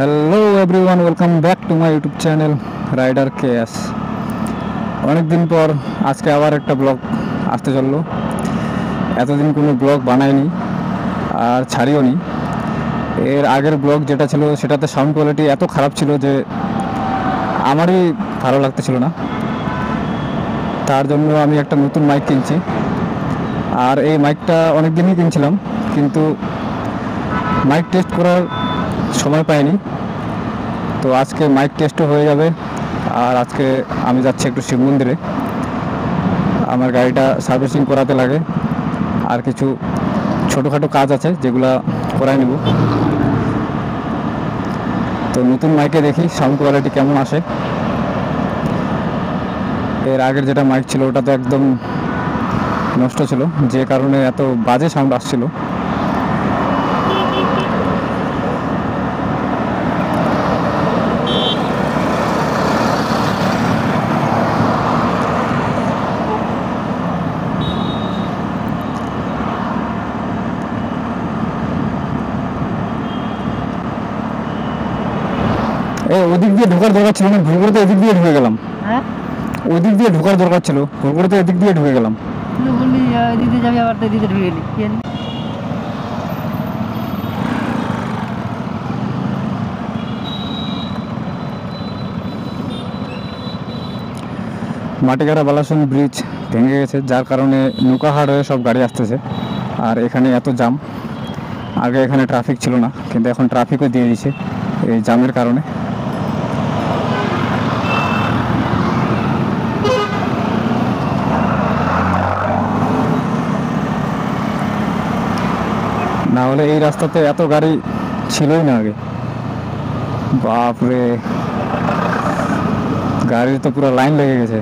Hello everyone, welcome back to my YouTube channel rider KS. অনেক দিন পর আজকে আবার একটা ব্লগ আসতে চললো। এতদিন কোনো ব্লগ বানাইনি আর ছাড়িও নি। এর আগের ব্লগ যেটা ছিল সেটাতে সাউন্ড কোয়ালিটি এত খারাপ ছিল যে আমারই ভালো লাগতেছিল না। তার জন্য আমি একটা নতুন মাইক কিনছি। আর এই মাইকটা অনেক দিনই কিনছিলাম, কিন্তু মাইক টেস্ট করার সময় পাইনি। তো আজকে মাইক টেস্টও হয়ে যাবে। আর আজকে আমি যাচ্ছি একটু শিব মন্দিরে, আমার গাড়িটা সার্ভিসিং করাতে লাগে। আর কিছু ছোটোখাটো কাজ আছে যেগুলা করাই নেব। তো নতুন মাইকে দেখি সাউন্ড কোয়ালিটি কেমন আসে। এর আগের যেটা মাইক ছিল ওটা তো একদম নষ্ট ছিল, যে কারণে এত বাজে সাউন্ড আসছিল। ওদিক দিয়ে ঢোকার দরকার ছিল না, ভুল করে তো এদিক দিয়ে ঢুকে গেলাম। হ্যাঁ, ওই দিক দিয়ে ঢোকার দরকার ছিল, ভুল করে তো এদিক দিয়ে ঢুকে গেলাম। তুই বললি দিতে যাবি, আবার তো দিতে ঢুকে গেলি। কি জানি মাটিগাড়া বালাসন ব্রিজ ভেঙে গেছে, যার কারণে নৌকাহাট হয়ে সব গাড়ি আসতেছে। আর এখানে এত জাম। আগে এখানে ট্রাফিক ছিল না, কিন্তু এখন ট্রাফিকও দিয়ে দিয়েছে এই জামের কারণে। না হলে এই রাস্তাতে এত গাড়ি ছিলই না আগে। বাপরে, গাড়ির তো পুরো লাইন লেগে গেছে।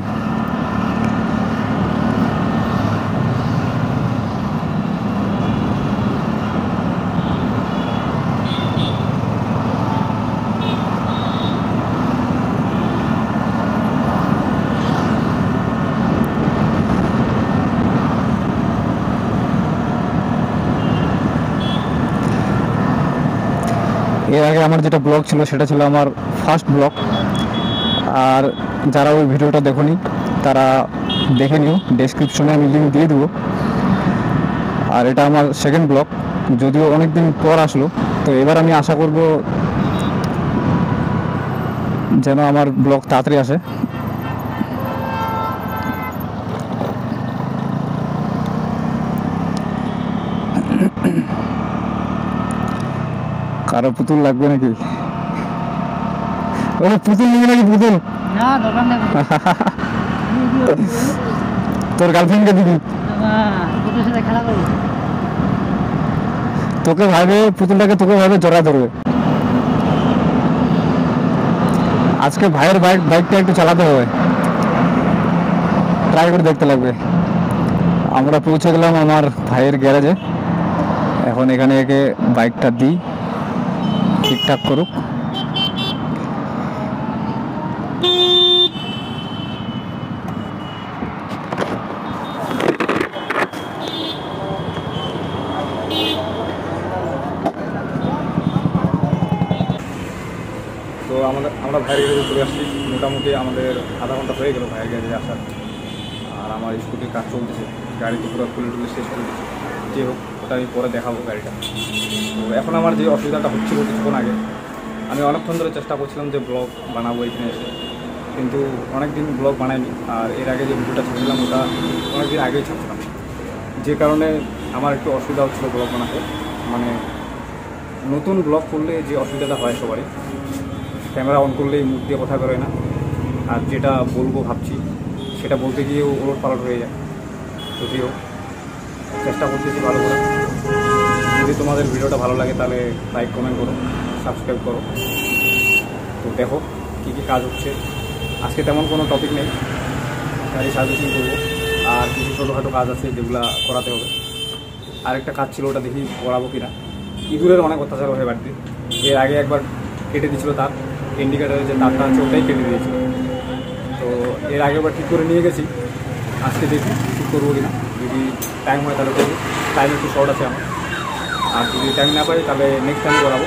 এর আগে আমার যেটা ব্লগ ছিল সেটা ছিল আমার ফার্স্ট ব্লগ। আর যারা ওই ভিডিওটা দেখোনি তারা দেখে নিও, ডেসক্রিপশনে আমি লিঙ্ক দিয়ে দেবো। আর এটা আমার সেকেন্ড ব্লগ, যদিও অনেক দিন পর আসলো। তো এবার আমি আশা করব যেন আমার ব্লগ তাড়াতাড়ি আসে। কারো পুতুল লাগবে নাকি? ওরে পুতুল নিবি নাকি? পুতুল না, দোকান নেই। তোর গার্লফ্রেন্ডকে দিবি? তোর সাথে খেলা করবো। তোকে ভাবে পুতুলটাকে, তোকে ভাবে জড়া ধরবে। আজকে ভাইয়ের বাইকটা একটু চালাতে হবে, ট্রাই করে দেখতে লাগবে। আমরা পৌঁছে গেলাম আমার ভাইয়ের গ্যারেজে। এখন এখানে একে বাইকটা দিই, ঠিকঠাক করুক। তো আমরা ভাইয়ের গ্যারেজে চলে আসছি। মোটামুটি আমাদের আধা ঘন্টা হয়ে গেল ভাইয়ের গ্যারেজে আসার। আর আমার স্কুটির কাজ চলতেছে, গাড়ি তো পুরো খুলে টুলে শেষ করে দিচ্ছি। যে হোক, ওটা আমি পরে দেখাবো গাড়িটা। তো এখন আমার যে অসুবিধাটা হচ্ছিল কিছুক্ষণ আগে, আমি অনেকক্ষণ ধরে চেষ্টা করছিলাম যে ব্লগ বানাবো এখানে এসে, কিন্তু অনেক দিন ব্লগ বানাইনি। আর এর আগে যে ভিডিওটা ছেড়েছিলাম ওটা অনেক দিন আগেই ছাড়ছিলাম, যে কারণে আমার একটু অসুবিধা হচ্ছিলো ব্লগ বানাতে। মানে নতুন ব্লগ করলে যে অসুবিধাটা হয় সবারই, ক্যামেরা অন করলেই মুখ দিয়ে কথা বেরোয় না। আর যেটা বলবো ভাবছি সেটা বলতে গিয়েও ওলট পালট হয়ে যায়। যদিও চেষ্টা করতেছি ভালো করে। যদি তোমাদের ভিডিওটা ভালো লাগে তাহলে লাইক কমেন্ট করো, সাবস্ক্রাইব করো। তো দেখো কী কী কাজ হচ্ছে। আজকে তেমন কোনো টপিক নেই, গাড়ি সার্ভিসিং করবো। আর কিছু ছোটোখাটো কাজ আছে যেগুলো করাতে হবে। আরেকটা কাজ ছিল, ওটা দেখি করাবো কিনা। ইঁদুরের অনেক অত্যাচার হয়ে বাড়িতে। এর আগে একবার কেটে দিয়েছিলো তার, ইন্ডিকেটারের যে তারটা আছে ওটাই কেটে দিয়েছিল। তো এর আগে একবার ঠিক করে নিয়ে গেছি, আজকে দেখি ঠিক করবো কিনা। যদি টাইম হয় তাহলে করবো, টাইম একটু শর্ট আছে আমার। আর যদি টাইম না পাই তাহলে নেক্সট টাইম করাবো।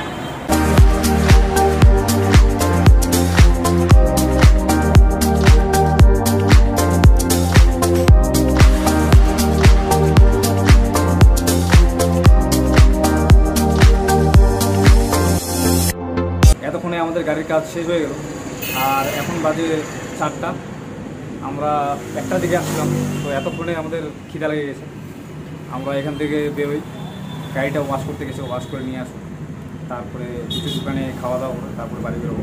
আমাদের গাড়ির কাজ শেষ হয়ে গেল। আর এখন বাজে 4টা, আমরা 1টার দিকে আসলাম। তো এতক্ষণে আমাদের খিদা লেগে গেছে, আমরা এখান থেকে বেরোই, গাড়িটা ওয়াশ করতে গেছে, ওয়াশ করে নিয়ে আসবো, তারপরে কিছু দোকানে খাওয়া দাওয়া করে তারপরে বাড়ি বেরোবো।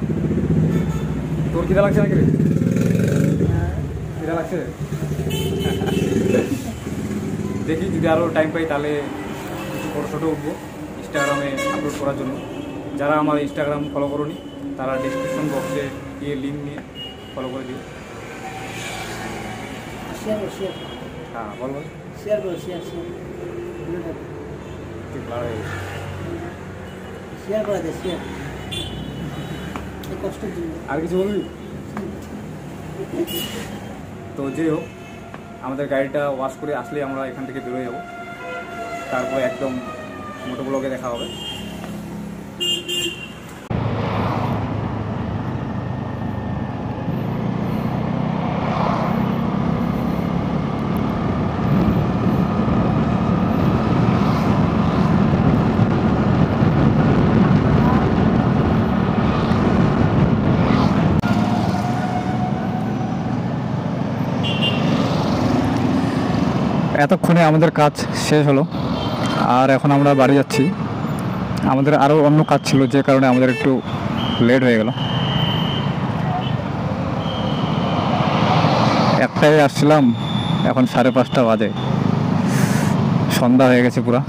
তোর খিদা লাগছে নাকি রে? খিদা লাগছে? দেখি যদি আরও টাইম পাই তাহলে কিছু ফটো উঠবো ইনস্টাগ্রামে আপলোড করার জন্য। যারা আমার ইনস্টাগ্রাম ফলো করোনি তারা ডিসক্রিপশন বক্সে গিয়ে লিঙ্ক নিয়ে ফলো করে দিও। হ্যাঁ বল বল। ঠিক ভালো হয়ে গেছে। আর কিছু বলবি? তো যাই হোক, আমাদের গাড়িটা ওয়াশ করে আসলে আমরা এখান থেকে বেরোয় যাব, তারপরে একদম মোটো ব্লগে দেখা হবে। এতক্ষণে আমাদের কাজ শেষ হলো, আর এখন আমরা বাড়ি যাচ্ছি। আমাদের আরও অন্য কাজ ছিল, যে কারণে আমাদের একটু লেট হয়ে গেল। 1টায় আসছিলাম, এখন 5:30 বাজে, সন্ধ্যা হয়ে গেছে পুরা।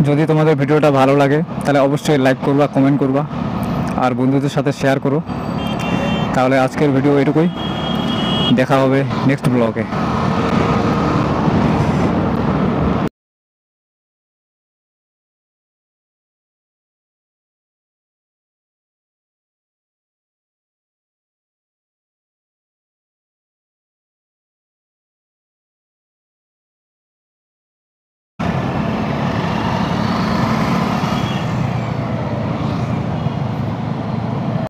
যদি তোমাদের ভিডিওটা ভালো লাগে তাহলে অবশ্যই লাইক করবা, কমেন্ট করবা, আর বন্ধুদের সাথে শেয়ার করো। তাহলে আজকের ভিডিও এটুকুই, দেখা হবে নেক্সট ব্লগে।